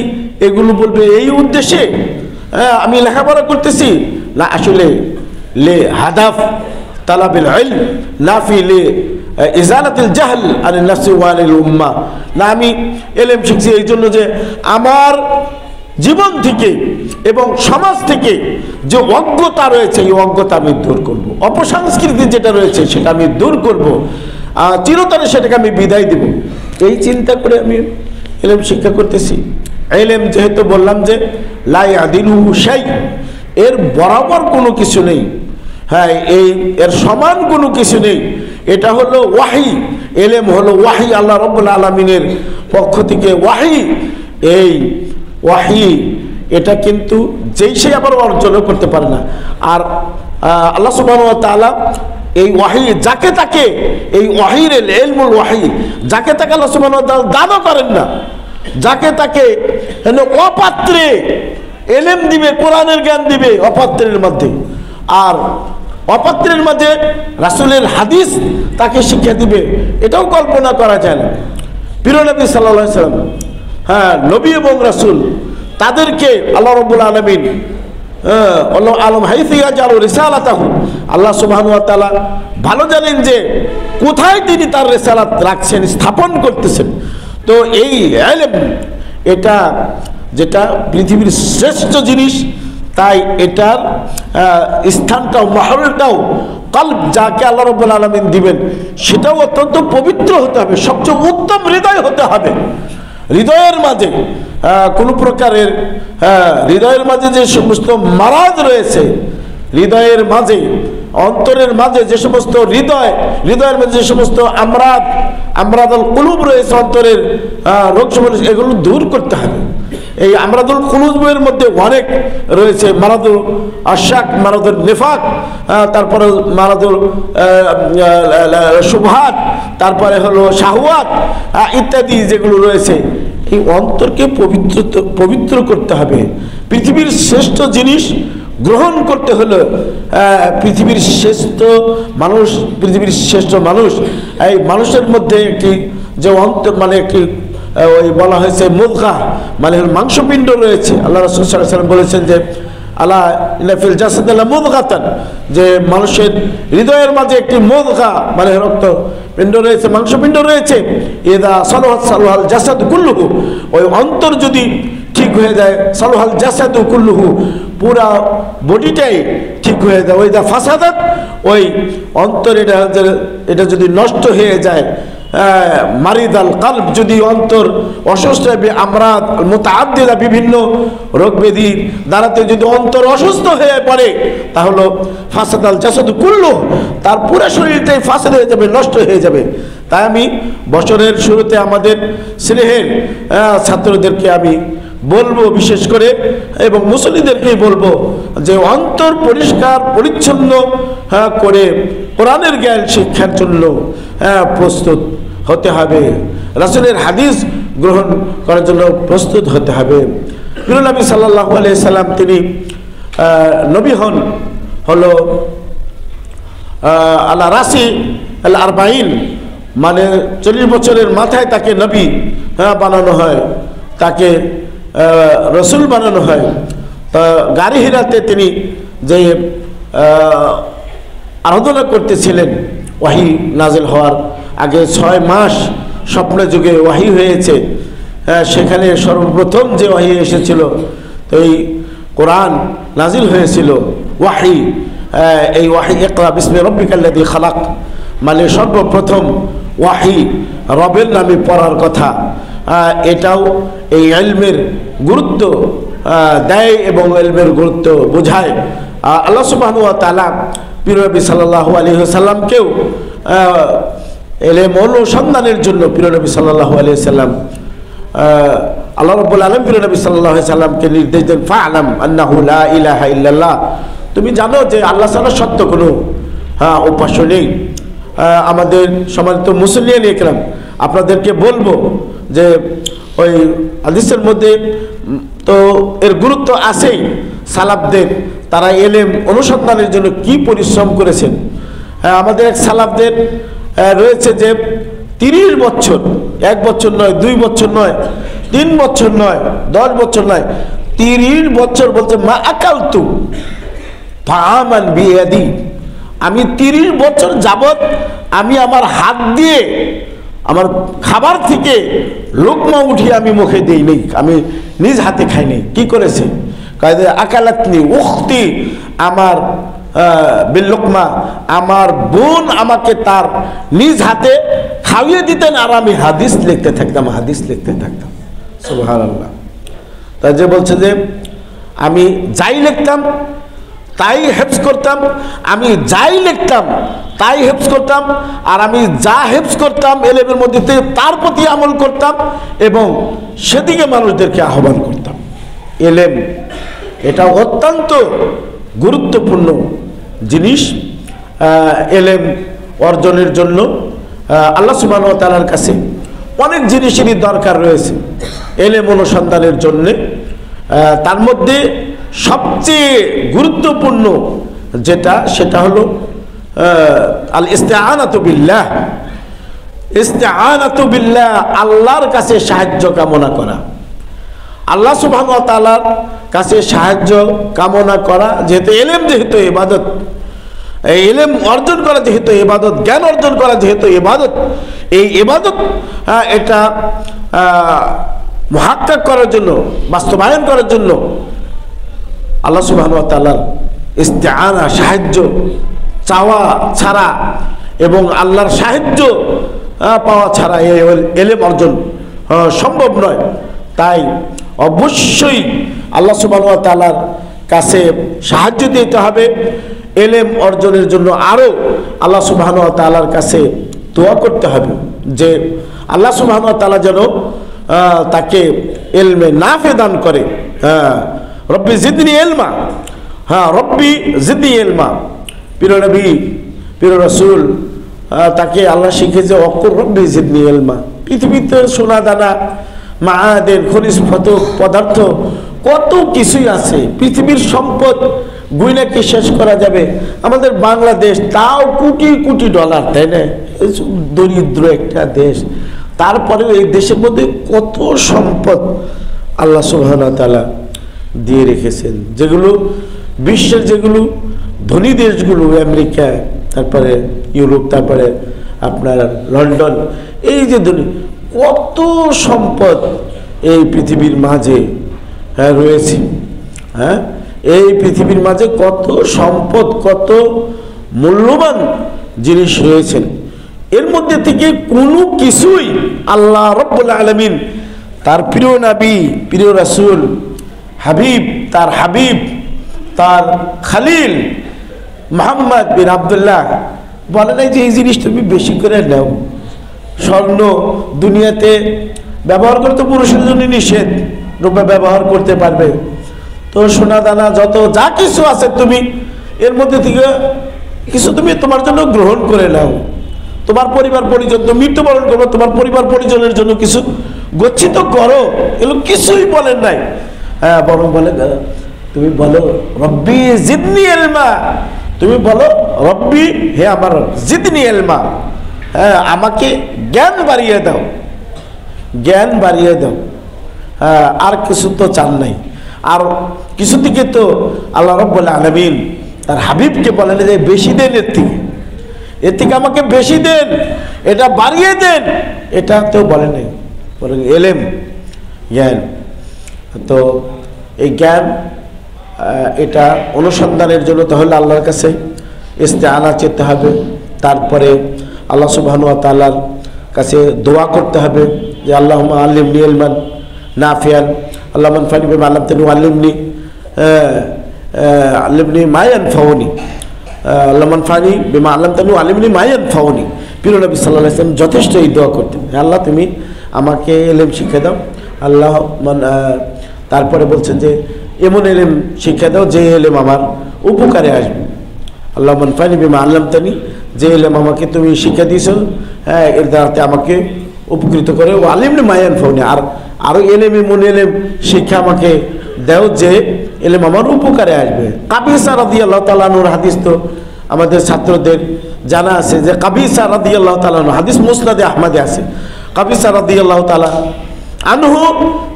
এগুলো বলবে, এই উদ্দেশ্যে আমি লেখাপড়া করতেছি? না, আসলে লে হাদাফ তালাবিল ইলম নাফি লে ইজালাতুল জাহল আন নাফসি ওয়া আনিল উম্মাহ। না, আমি ইলম শিখছি এই জন্য যে আমার জীবন থেকে এবং সমাজ থেকে যে অজ্ঞতা রয়েছে, এই অজ্ঞতা আমি দূর করব, অপসংস্কৃতি যেটা রয়েছে সেটা আমি দূর করব, চিরতরে সেটাকে আমি বিদায় দেব। এই চিন্তা করে আমি ইলম শিক্ষা করতেছি। ইলম যেহেতু বললাম যে লা ইয়াদিলুহু শাই, এর বরাবর কোনো কিছু নেই, হ্যাঁ এর সমান কোনো কিছু নেই। এটা হলো ওয়াহি, ইলম হলো ওয়াহি, আল্লাহ রাব্বুল আলামিনের পক্ষ থেকে ওয়াহি। এই ওয়াহি এটা কিন্তু যেই সে আবার অর্জন করতে পারে না। আর আল্লাহ সুবহানাহু ওয়া তাআলা এই ওয়াহি যাকে তাকে, এই ওয়াহির ইলমুল ওয়াহি যাকে তাকে আল্লাহ সুবহানাহু ওয়া তাআলা দানও করেন না। যাকে তাকে অপাত্রে ইলম দিবে, কোরআনের জ্ঞান দিবে অপাত্রের মধ্যে, আর অপাত্রের মাঝে রাসূলের হাদিস তাকে শিক্ষা দিবে, এটাও কল্পনা করা যায় না। প্রিয় নবী সাল্লাল্লাহু আলাইহি সাল্লাম, হ্যাঁ নবী এবং রাসূল, তাদেরকে আল্লাহ রাব্বুল আলামিন আলম হাইসিয়া জালু রিসালাতাহু, আল্লাহ সুবহানাহু ওয়া তাআলা ভালো জানেন যে কোথায় তিনি তার রিসালাত রাখছেন, স্থাপন করতেছেন। তো এই ইলম এটা যেটা পৃথিবীর শ্রেষ্ঠ জিনিস, তাই এটার স্থানটাও, মাহরুলটাও, কলব যাকে আল্লাহ রাব্বুল আলামিন দিবেন সেটাও অত্যন্ত পবিত্র হতে হবে, সবচেয়ে উত্তম হৃদয় হতে হবে। হৃদয়ের মাঝে কোনো প্রকারের হৃদয়ের মাঝে যে সমস্ত মারাজ রয়েছে, হৃদয়ের মাঝে, অন্তরের মাঝে যে সমস্ত হৃদয়ের মাঝে যে সমস্ত আমরাদুল কুলুব রয়েছে, অন্তরের রোগ সমস্যা, এগুলো দূর করতে হবে। এই আমরাদুল কুলুবের মধ্যে অনেক রয়েছে, মারাদুল আশাক, মারাদুল নিফাক, তারপরে মারাদুল শুবহাত, তারপরে হলো শাহওয়াত ইত্যাদি যেগুলো রয়েছে। এই অন্তরকে পবিত্র করতে হবে। পৃথিবীর শ্রেষ্ঠ জিনিস গ্রহণ করতে হলো পৃথিবীর শ্রেষ্ঠ মানুষ, এই মানুষের মধ্যে একটি যে অন্তর মানে একটি ওই বলা হয়েছে মুদগা, মানে মাংসপিণ্ড রয়েছে। আল্লাহ রাসূল সাল্লাল্লাহু আলাইহি ওয়াসাল্লাম বলেছেন যে আলা ইন্না ফিল জাসাদি লামুদগাতান, যে মানুষের হৃদয়ের মাঝে একটি মুদগা মানে রক্ত পিণ্ড রয়েছে, মাংসপিণ্ড রয়েছে। ইদা সালাহাত সালাহাল জাসাদু কুল্লুহু, ওই অন্তর যদি ঠিক হয়ে যায়, সালাহাল জাসাদু কুল্লুহু, পুরা বডিটাই ঠিক হয়ে যায়। ওই দা ফাসাদাত, ওই অন্তর এটা যদি নষ্ট হয়ে যায়, মারিদাল কালব, যদি অন্তর অসুস্থ হবে, আমরাদ মুতাআদ্দিদা, বিভিন্ন রোগ ব্যাধি দ্বারাতে যদি অন্তর অসুস্থ হয়ে পড়ে, তাহলে ফাসাদাল জাসাদু কুল্লু, তার পুরো শরীরটাই ফাসাদ হয়ে যাবে, নষ্ট হয়ে যাবে। তাই আমি বছরের শুরুতে আমাদের স্নেহের ছাত্রদেরকে আমি বলবো, বিশেষ করে এবং মুসল্লিদেরকেই বলবো যে অন্তর পরিষ্কার পরিচ্ছন্ন করে কোরআনের জ্ঞান শিক্ষার জন্য প্রস্তুত হতে হবে, রাসূলের হাদিস গ্রহণ করার জন্য প্রস্তুত হতে হবে। প্রিয় নবী সাল্লাল্লাহু আলাইহি সাল্লাম তিনি নবী হলো আলা রাসি আল আরবাইন, মানে 40 বছরের মাথায় তাকে নবী বানানো হয়, তাকে রসুল বানানো হয়। গাড়ি হিরাতে তিনি যে আরাধনা করতেছিলেন, ওয়াহি নাজিল হওয়ার আগে 6 মাস স্বপ্নে যুগে ওয়াহি হয়েছে। সেখানে সর্বপ্রথম যে ওয়াহি এসেছিল, তো এই কোরআন নাজিল হয়েছিল ওয়াহি। এই ওয়াহি ইকরা বিসমি রাব্বিকাল্লাযী খালাক, মানে সর্বপ্রথম ওয়াহি রবের নামে পড়ার কথা। এটাও এই ইলমের গুরুত্ব দেয় এবং ইলমের গুরুত্ব বোঝায়। আল্লাহ সুবহানাহু ওয়া তাআলা প্রিয় নবী সাল্লাল্লাহু আলাইহি ওয়াসাল্লামকেও ইলম অনুসন্ধানের জন্য প্রিয় নবী সাল্লাল্লাহু আলাইহি ওয়াসাল্লাম আল্লাহ রাব্বুল আলামিন প্রিয় নবী সাল্লাল্লাহু আলাইহি ওয়াসাল্লামকে নির্দেশ দেন, ফা'লাম আন্নাহু লা ইলাহা ইল্লাল্লাহ, তুমি জানো যে আল্লাহ ছাড়া সত্য কোনো উপাস্য নেই। আমাদের সম্মানিত মুসলিয়ান ইকরাম, আপনাদেরকে বলবো যে ওই হাদিসের মধ্যে তো এর গুরুত্ব আছেই। সালাফদের তারা ইলম অনুসন্ধানের জন্য কি পরিশ্রম করেছেন। আমাদের এক সালাফদের রয়েছে যে 30 বছর, 1 বছর নয়, 2 বছর নয়, 3 বছর নয়, 10 বছর নয়, 30 বছর বলছে মা আকালতু ফাআমান বিয়াদি, আমি 30 বছর যাবত আমি আমার হাত দিয়ে আমার খাবার থেকে লোকমা উঠিয়ে আমি মুখে দিই নেই, আমি নিজ হাতে খাই নেই। কি করেছে? কায়দে আকালাতনি উখতি, আমার বিল্লুকমা, আমার বোন আমাকে তার নিজ হাতে খাইয়ে দিতেন আর আমি হাদিস লিখতে থাকতাম, হাদিস লিখতে থাকতাম। সুবহানাল্লাহ। তাই যে বলছে যে আমি যাই লিখতাম তাই হেফজ করতাম, আমি যাই লিখতাম তাই হেফজ করতাম, আর আমি যা হেফজ করতাম ইলমের মধ্যে তার প্রতি আমল করতাম এবং সেদিকে মানুষদেরকে আহ্বান করতাম। ইলম এটা অত্যন্ত গুরুত্বপূর্ণ জিনিস। ইলম অর্জনের জন্য আল্লাহ সুবহানাহু ওয়া তাআলার কাছে অনেক জিনিসেরই দরকার রয়েছে ইলম অনুসন্ধানের জন্য। তার মধ্যে সবচেয়ে গুরুত্বপূর্ণ যেটা, সেটা হলো আল ইস্তিআনাতু বিল্লাহ। ইস্তিআনাতু বিল্লাহ, আল্লাহর কাছে সাহায্য কামনা করা, আল্লাহ সুবহানাহু ওয়া তাআলার কাছে সাহায্য কামনা করা। যেহেতু ইলম যেহেতু ইবাদত, এই ইলম অর্জন করা যেহেতু ইবাদত, জ্ঞান অর্জন করা যেহেতু ইবাদত, এই ইবাদত এটা মুহাক্কাক করার জন্য, বাস্তবায়ন করার জন্য আল্লাহ সুবহানাহু ওয়া তাআলার ইস্তিআনা, সাহায্য চাওয়া ছাড়া এবং আল্লাহর সাহায্য পাওয়া ছাড়া এই ইলম অর্জন সম্ভব নয়। তাই অবশ্যই আল্লাহ সুবহানাহু ওয়া তাআলার কাছে সাহায্য দিতে হবে। ইলম অর্জনের জন্য আরও আল্লাহ সুবহানাহু ওয়া তাআলার কাছে দোয়া করতে হবে যে আল্লাহ সুবহানাহু ওয়া তাআলা যেন তাকে ইলমে নাফে দান করে। রব্বি জিদনি ইলমা, রব্বি জিদনি ইলমা। প্রিয় নবী, প্রিয় রাসূল তাকে আল্লাহ শিখেছে অকুর রব্বি জিদনি ইলমা। পৃথিবীতে সোনা দানা, মাআদেন, খনিজ পদার্থ কত কিছুই আছে, পৃথিবীর সম্পদ গুইনা কি শেষ করা যাবে? আমাদের বাংলাদেশ তাও কোটি কোটি ডলার, তাই না? দরিদ্র একটা দেশ, তারপরেও এই দেশের মধ্যে কত সম্পদ আল্লাহ সুবহানাহু ওয়া তাআলা দিয়ে রেখেছেন, যেগুলো বিশ্বের যেগুলো ধনী দেশগুলো, আমেরিকা, তারপরে ইউরোপ, তারপরে আপনার লন্ডন, এই যে ধনী, কত সম্পদ এই পৃথিবীর মাঝে রয়েছে। এই পৃথিবীর মাঝে কত সম্পদ, কত মূল্যবান জিনিস রয়েছেন। এর মধ্যে থেকে কোনো কিছুই আল্লাহ রাব্বুল আলামিন তার প্রিয় নবী, প্রিয় রাসূল, হাবিব, তার হাবিব, তার খালিল মুহাম্মদ বিন আব্দুল্লাহ বলে নাই যে এই জিনিস তুমি বেশি করে নাও। স্বর্ণ দুনিয়াতে ব্যবহার করতে পুরুষের জন্য নিষেধ, রূপে ব্যবহার করতে পারবে। তো সোনা দানা যত যা কিছু আছে তুমি এর মধ্যে থেকে কিছু তুমি তোমার জন্য গ্রহণ করে নাও। তোমার পরিবার পরিজন, তো মৃত্যুবরণ করবে, তোমার পরিবার পরিজনের জন্য কিছু গচ্ছিত করো, এগুলো কিছুই বলেন নাই। হ্যাঁ, বরং বলে তুমি বলো রব্বি জিদনি ইলমা, তুমি বলো রব্বি, হে আমার জিদনি ইলমা, হ্যাঁ আমাকে জ্ঞান বাড়িয়ে দাও, জ্ঞান বাড়িয়ে দাও। হ্যাঁ, আর কিছু তো চান নাই। আর কিছু থেকে তো আল্লাহ রাব্বুল আলামিন তার হাবিবকে বলেন যে বেশি দেন, এর থেকে আমাকে বেশি দেন, এটা বাড়িয়ে দেন, এটা তো বলে নাই, বলেন এলেম, জ্ঞান। তো এই জ্ঞান এটা অনুসন্ধানের জন্য তাহলে আল্লাহর কাছে ইস্তেআনা চেতে হবে, তারপরে আল্লাহ সুবহানাহু ওয়া তাআলার কাছে দোয়া করতে হবে যে আল্লাহুম্মা আল্লিমনি ইলমান নাফিআন, আল্লাহুম্মা আনফা'নি বিমা আল্লামতানি ওয়া আল্লিমনি মা ইয়ানফাউনি, আল্লাহুম্মা আনফা'নি বিমা আল্লামতানি ওয়া আল্লিমনি মা ইয়ানফাউনি। প্রিয় নবী সাল্লাল্লাহু আলাইহি ওয়াসাল্লাম যথেষ্ট এই দোয়া করতেন, আল্লাহ তুমি আমাকে ইলম শিক্ষা দাও, আল্লাহ তারপরে বলছেন যে এমন ইলম শিক্ষা দাও যে ইলম আমার উপকারে আসবে, আল্লাহুম্মা আনফা'নি বিমা আল্লামতানি, যে ইলম আমাকে তুমি শিক্ষা দিয়েছো, হ্যাঁ এর দ্বারাতে আমাকে উপকৃত করে, ও আলিমনি মা ইয়ানফাউনি, আর আরও এলেম, এমন এলেম শিক্ষা আমাকে দেও যে এলেম আমার উপকারে আসবে। কাবিসা রাদিয়াল্লাহু তাআলা আনহুর হাদিস তো আমাদের ছাত্রদের জানা আছে যে কাবিসা রাদিয়াল্লাহু তাআলা আনহু, হাদিস মুসনাদে আহমদে আছে, কাবিসা রাদিয়াল্লাহু তাআলা আনহু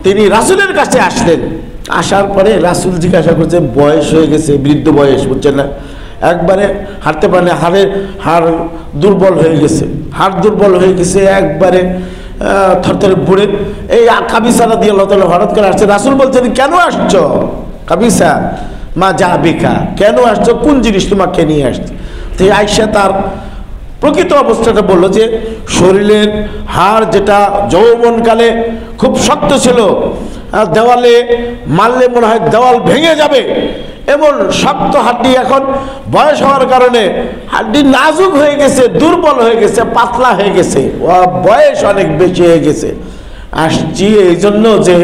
তিনি রাসূলের কাছে আসলেন। আসার পরে রাসূল জিজ্ঞাসা করছে, বয়স হয়ে গেছে, বৃদ্ধ বয়স, বুঝছেন না, একবারে হাঁটতে পারে না, হাড় দুর্বল হয়ে গেছে, হাড় দুর্বল হয়ে গেছে, একবারে থরথরে বুড়ে। এই কাবিসা রাদিয়াল্লাহু তাআলা হঠাৎ করে আসছে, রাসূল বলছেন কেন আসছো কাবিসা, মা জাবিকা, কেন আসছো, কোন জিনিস তোমাকে নিয়ে আসছে? তো আয়েশা তার প্রকৃত অবস্থাটা বললো যে শরীরের হাড় যেটা যৌবনকালে খুব শক্ত ছিল, দেওয়ালে মারলে মনে হয় দেওয়াল ভেঙে যাবে, এমন শক্ত হাড্ডি এখন বয়স হওয়ার কারণে হাড্ডি নাজুক হয়ে গেছে, দুর্বল হয়ে গেছে, পাতলা হয়ে গেছে, বয়স অনেক বেশি হয়ে গেছে। আসছি এই জন্য যে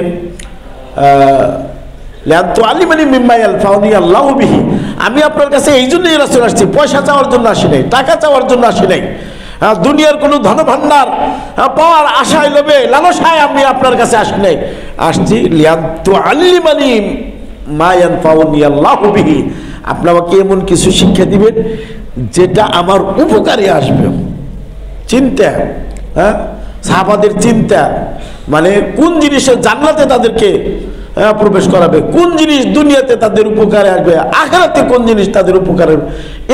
আমি আপনার কাছে এই জন্যই রাসূল আসছি, পয়সা চাওয়ার জন্য আসি নাই, টাকা চাওয়ার জন্য আসি নাই, দুনিয়ার কোনো ধনভাণ্ডার পাওয়ার আশায় লোভে লালসায় আমি আপনার কাছে আসি নাই, আসছি লিয়াতুআল্লিমানি মা ইয়ানফাউনি আল্লাহু বিহি, আপনি আমাকে এমন কিছু শিক্ষা দিবেন যেটা আমার উপকারে আসবে। চিন্তা, হ্যাঁ সাহাবাদের চিন্তা, মানে কোন জিনিসে জান্নাতে তাদেরকে প্রবেশ করাবে, কোন জিনিস দুনিয়াতে তাদের উপকারে আসবে, আখিরাতে কোন জিনিস তাদের উপকারে,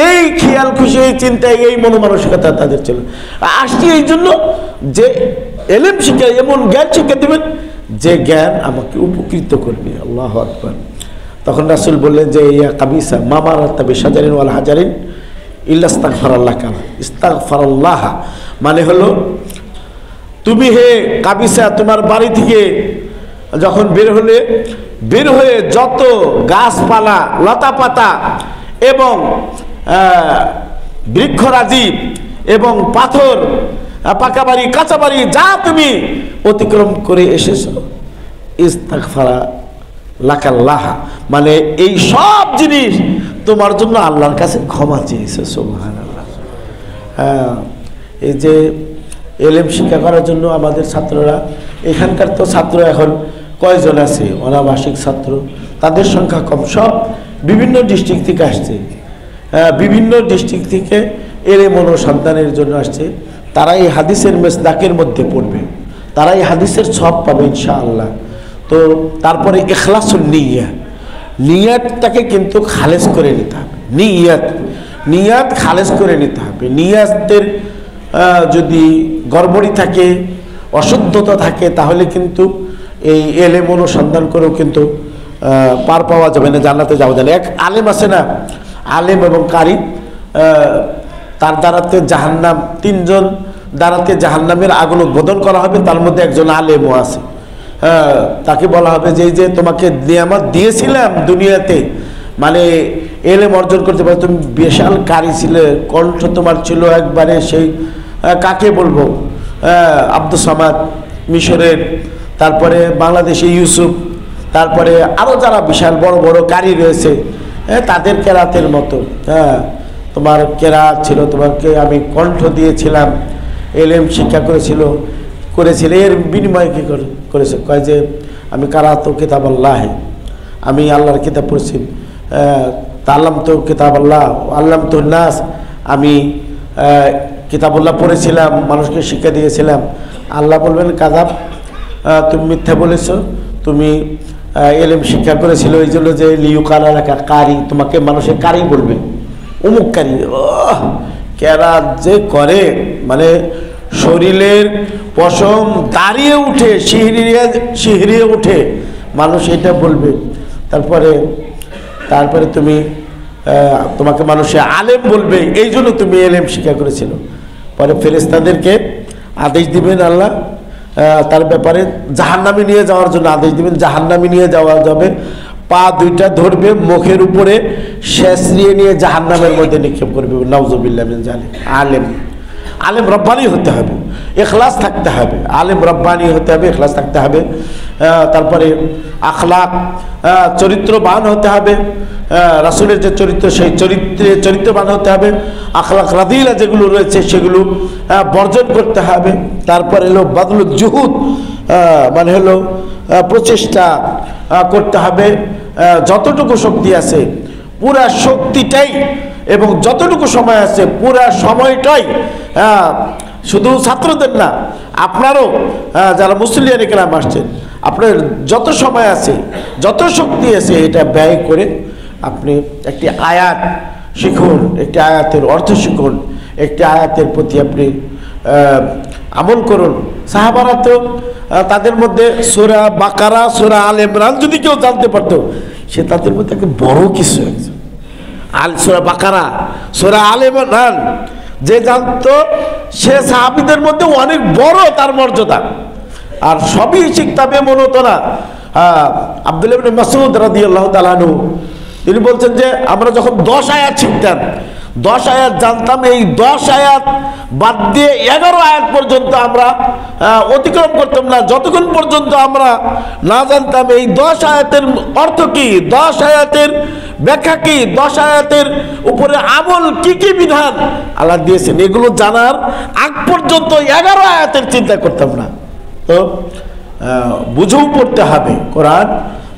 এই খেয়াল খুশি, এই চিন্তায়, এই মনোমানসিকতা তাদের ছিল। আসছি এই জন্য যে এলেম শিক্ষা, এমন জ্ঞান শিক্ষা দেবেন যে জ্ঞান আমাকে উপকৃত করবে। আল্লাহু আকবার। তখন রাসূল বললেন যে ইয়া কাবিসা মা মারাতা বিশাজারিন ওয়াল হাজারিন ইল্লা ইস্তাগফারাল্লাহ, ইস্তাগফারাল্লাহ মানে হলো তুমি হে কাবিসা তোমার বাড়ি থেকে যখন বের হয়ে যত গাছপালা, লতা পাতা এবং বৃক্ষরাজি এবং পাথর, পাকা বাড়ি, কাঁচা বাড়ি যা তুমি অতিক্রম করে এসেছো, ইস্তাগফারা লাকাল্লাহ মানে এই সব জিনিস তোমার জন্য আল্লাহর কাছে ক্ষমা চেয়েছে। সুবহানাল্লাহ। হ্যাঁ, এই যে এলেম শিক্ষা করার জন্য আমাদের ছাত্ররা, এখানকার তো ছাত্র এখন কয়জন আছে অনাবাসিক ছাত্র, তাদের সংখ্যা কম, সব বিভিন্ন ডিস্ট্রিক্ট থেকে আসছে, বিভিন্ন ডিস্ট্রিক্ট থেকে এলেম অনুসন্ধানের জন্য আসছে। তারা এই হাদিসের মেসদাকের মধ্যে পড়বে, তারা এই হাদিসের সব পাবে ইনশাআল্লাহ। তো তারপরে ইখলাসুন নিয়াতটাকে কিন্তু খালেজ করে নিতে হবে, নিয়াত খালেজ করে নিতে হবে। নিয়াতের যদি গড়বড়ি থাকে, অশুদ্ধতা থাকে, তাহলে কিন্তু এই এলেম অনুসন্ধান করেও কিন্তু পার পাওয়া যাবে না, জান্নাতে যাওয়া যায় না। এক আলেম আছে না, আলেম এবং কারি, তার দ্বারাতে জাহান্নাম, তিনজন দ্বারাতে জাহান্নামের আগুন উদ্বোধন করা হবে, তার মধ্যে একজন আলেমও আছে। তাকে বলা হবে যে এই যে তোমাকে নিয়ামত দিয়েছিলাম দুনিয়াতে, মানে এলেম অর্জন করতে পারে, তুমি বিশাল কারি ছিলে, কণ্ঠ তোমার ছিল একবারে সেই, কাকে বলবো, আব্দুস সামাদ মিশরের, তারপরে বাংলাদেশে ইউসুফ, তারপরে আরও যারা বিশাল বড় বড় কারি রয়েছে, তাদের কেরাতের মতো তোমার কেরাত ছিল, তোমাকে আমি কণ্ঠ দিয়েছিলাম, এলেম শিক্ষা করেছিলে, এর বিনিময়ে কী করেছে, কয় যে আমি কারাত কিতাব আল্লাহ, আমি আল্লাহর কিতাব পড়েছি, তাল্লাম তো কিতাব আল্লাহ আল্লাম তো নাস, আমি কিতাবুল্লাহ পড়েছিলাম, মানুষকে শিক্ষা দিয়েছিলাম। আল্লাহ বলবেন কাযাব, তুমি মিথ্যা বলেছো, তুমি এলেম শিক্ষা করেছিল এই জন্য যে লিউকাল এলাকা কারি, তোমাকে মানুষের কারি বলবে, অমুক কারি। কেরা যে করে, মানে শরীরের পশম দাঁড়িয়ে উঠে শিহরিয়ে উঠে মানুষ এটা বলবে। তারপরে তুমি তোমাকে মানুষে আলেম বলবে, এই জন্য তুমি এলেম শিক্ষা করেছিল। পরে ফেরেশতাদেরকে আদেশ দিবেন আল্লাহ তার ব্যাপারে, জাহান্নামে নিয়ে যাওয়ার জন্য আদেশ দিবেন। জাহান্নামে নিয়ে যাওয়া যাবে, পা দুইটা ধরবে, মুখের উপরে শেষরিয়ে নিয়ে জাহান্নামের মধ্যে নিক্ষেপ করবে। নাউজুবিল্লাহ মিন জালিক। আলেম রব্বানি হতে হবে, ইখলাস থাকতে হবে। আলেম রব্বানি হতে হবে, ইখলাস থাকতে হবে। তারপরে আখলাক, চরিত্রবান হতে হবে। রাসূলের যে চরিত্র, সেই চরিত্রবান হতে হবে। আখলাক রাদিলা যেগুলো রয়েছে সেগুলো বর্জন করতে হবে। তারপরে হলো বাদলুল জুহুদ, মানে হলো প্রচেষ্টা করতে হবে। যতটুকু শক্তি আছে পুরা শক্তিটাই, এবং যতটুকু সময় আছে পুরা সময়টাই, শুধু ছাত্রদের না, আপনারও যারা মুসলিয়ান কেরাম আসছেন, আপনার যত সময় আছে, যত শক্তি আছে, এটা ব্যয় করে আপনি একটি আয়াত শিখুন, একটি আয়াতের অর্থ শিখুন, একটি আয়াতের প্রতি আপনি আমল করুন। সাহাবারা তো তাদের মধ্যে সূরা বাকারা, সূরা আল ইমরান যদি কেউ জানতে পারতো, সে তাদের মধ্যে একটা বড় কিছু। সূরা বাকারা, সূরা আল ইমরান যে জানতো, সে সাহাবীদের মধ্যে অনেক বড় তার মর্যাদা। আর সবই শিখতে হবে মনে হতো না। আব্দুল্লাহ ইবনে মাসউদ রাদিয়াল্লাহু তাআলা আনহু তিনি বলছেন যে আমরা যখন 10 আয়াত শিখতাম, 10 আয়াত জানতাম, এই 10 আয়াত বাদ দিয়ে 11 আয়াত পর্যন্ত আমরা অতিক্রম করতাম না, যতক্ষণ পর্যন্ত আমরা না জানতাম এই 10 আয়াতের অর্থ কি, 10 আয়াতের ব্যাখ্যা কি, 10 আয়াতের উপরে আমল কি কি বিধান আল্লাহ দিয়েছেন, এগুলো জানার আগ পর্যন্ত 11 আয়াতের চিন্তা করতাম না। তো বুঝেও পড়তে হবে, কোরআন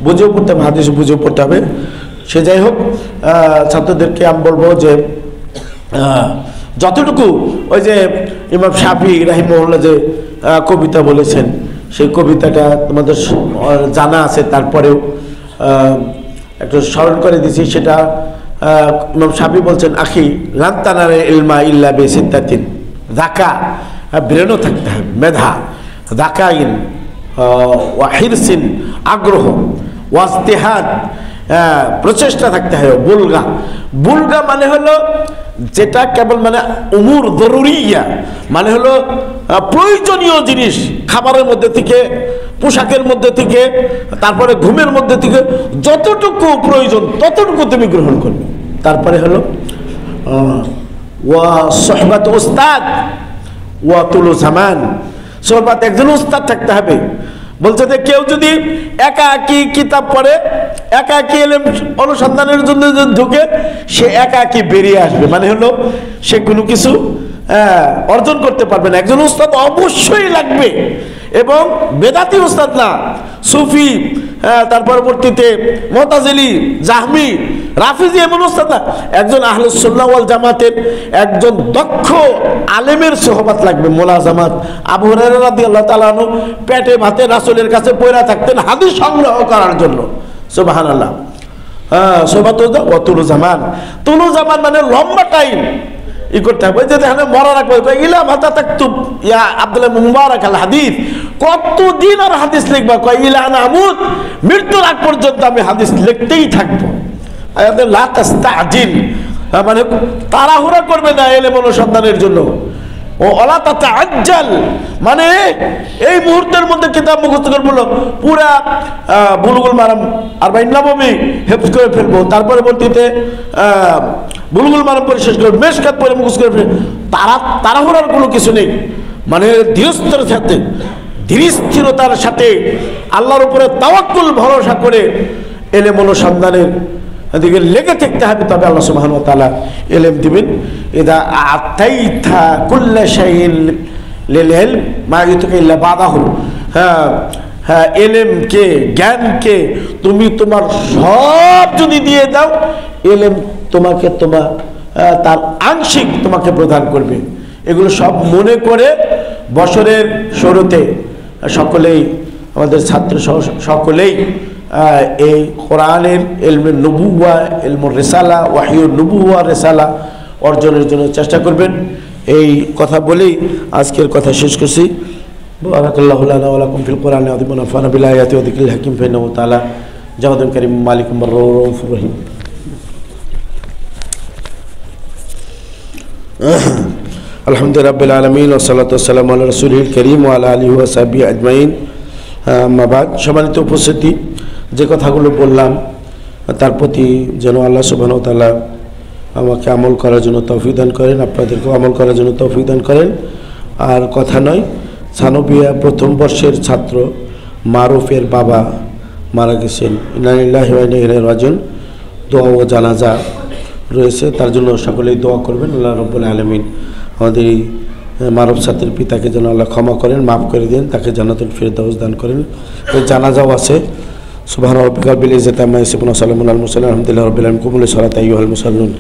বুঝেও পড়তে হবে, হাদিস বুঝেও পড়তে হবে। সে যাই হোক, ছাত্রদেরকে আমি বলবো যে যতটুকু ওই যে ইমাম শাফি রাহিমাহুল্লাহ যে কবিতা বলেছেন, সেই কবিতাটা তোমাদের জানা আছে, তারপরেও একটু স্মরণ করে দিছি। সেটা ইমাম শাফি বলছেন, আখি লান তানাল ইলমা ইল্লা বিসিত্তাতিন, যাকা, ব্রেনও থাকতে হবে, মেধা, যাকাইন ওয়া হিরসিন, আগ্রহ, ওয়াজতিহাদ, প্রচেষ্টা থাকতে হবে। বুলগা মানে হলো যেটা কেবল মানে উমুর জরুরিয়া, মানে হলো প্রয়োজনীয় জিনিস, খাবারের মধ্যে থেকে, পোশাকের মধ্যে থেকে, তারপরে ঘুমের মধ্যে থেকে যতটুকু প্রয়োজন ততটুকু তুমি গ্রহণ করবে। তারপরে হলো ওয়া সোহবাত উস্তাদ ওয়া তুলু জামান, সোহবাত একজন উস্তাদ থাকতে হবে। বলছে যে কেউ যদি একাকী কিতাব পড়ে, একাকী এলেম অনুসন্ধানের জন্য ঢুকে, সে একাকী বেরিয়ে আসবে, মানে হলো সে কোনো কিছু অর্জন করতে পারবে না। একজন উস্তাদ অবশ্যই লাগবে, এবং বেদাতি উস্তাদ না, সুফি, তার পরবর্তীতে মুতাজিলি, জাহমি, রাফিজি এমন উস্তাদ না, একজন আহলুস সুন্নাহ ওয়াল জামাতের একজন দক্ষ আলেমের সোহবত লাগবে, মোলাজামাত। আবু হুরায়রা রাদিয়াল্লাহু তাআলা আনহু পেটে ভাতে রাসূলের কাছে পয়রা থাকতেন হাদিস সংগ্রহ করার জন্য। সুবহানাল্লাহ। সোহবত ওয়া তুলু জামান, তুলু জামান মানে লম্বা টাইম করতে হবে। যে দেখেন মরা রাখবে, ইলা মাতা তাকতুব ইয়া আব্দুল্লাহ মুবারক আল হাদিস, কতদিন আর হাদিস লিখবা? কয় ইলা নামুত, মৃত্যুর আগ পর্যন্ত আমি হাদিস লিখতেই থাকবো। লা তাস্তাজিল, মানে তাড়াহুড়া করবে না এলেম অনুসন্ধানের জন্য। ও অলা তাতাআজ্জাল, মানে এই মুহূর্তের মধ্যে কিতাব মুখস্থ করে বললো, পুরা বুলুগুল মারাম 40 নববী হেফজ করে ফেলবো, তারপরে বলতে বুলুগুল মারাম পরে শেষ করে মেশকাত পরে মুখস্থ করে ফেলবো। তাড়াহুড়ার কোনো কিছু নেই, মানে ধীরস্থির সাথে, ধীরস্থিরতার সাথে আল্লাহর উপরে তাওয়াক্কুল ভরসা করে এলেম অনুসন্ধানের দিকে লেগে থাকতে হবে, তবে আল্লাহ সুবহানাহু ওয়া তাআলা ইলম দিবেন। ইদা আতাইতা কুল্লা শাইইন লিল ইলম মা ইউতুকা ইল্লা বাদাহু, হ্যাঁ, এলেমকে, জ্ঞানকে তুমি তোমার সব যদি দিয়ে দাও, এলেম তোমাকে তার আংশিক তোমাকে প্রদান করবে। এগুলো সব মনে করে বছরের শুরুতে সকলেই, আমাদের ছাত্র সকলেই এই কোরআনের ইলমে নবুওয়া, ইলমুর রিসালা, ওয়াহিউন নবুওয়া রিসালা অর্জনের জন্য চেষ্টা করবেন। এই কথা বলেই আজকের কথা শেষ করছি। বারাকাল্লাহু লানা ওয়া লাকুম ফিল কোরআনি আযীম ওয়া নাফা'না বিল আয়াতি ওয়া যিকরিল হাকীম ফাইন্নাহু তাআলা জাওয়াদুন কারীম মালিকুম রাউফুর রহিম। আলহামদুলিল্লাহি রাব্বিল আলামিন ওয়া সাল্লাতু ওয়া সালামু আলা রাসূলিল কারীম ওয়া আলা আলিহি ওয়া সাহবিহি আজমাইন। আম্মা বাদ। সম্মানিত উপস্থিতি, যে কথাগুলো বললাম তার প্রতি যেন আল্লাহ সুবহানাহু ওয়া তাআলা আমাকে আমল করার জন্য তৌফিক দান করেন, আপনাদেরকেও আমল করার জন্য তৌফিক দান করেন। আর কথা নয়, সানবিয়া প্রথম বর্ষের ছাত্র মারুফের বাবা মারা গেছেন। ইন্না লিল্লাহি ওয়া ইন্না ইলাইহি রাজিউন। দোয়া ও জানাজা রয়েছে, তার জন্য সকলেই দোয়া করবেন। আল্লাহ রাব্বুল আলামিন আমাদের এই মারুফ ছাত্রের পিতাকে যেন আল্লাহ ক্ষমা করেন, মাফ করে দেন, তাকে জান্নাতুল ফিরদাউস দান করেন। এই জানাজাও আছে। সুবহান রাব্বিকা বিল ইজ্জাতি আম্মা ইয়াসিফুন ওয়া সালামুন আলাল মুরসালিন আলহামদুলিল্লাহি রাব্বিল আলামিন। কুমুল সালাত আইয়ুহাল মুসাল্লুন।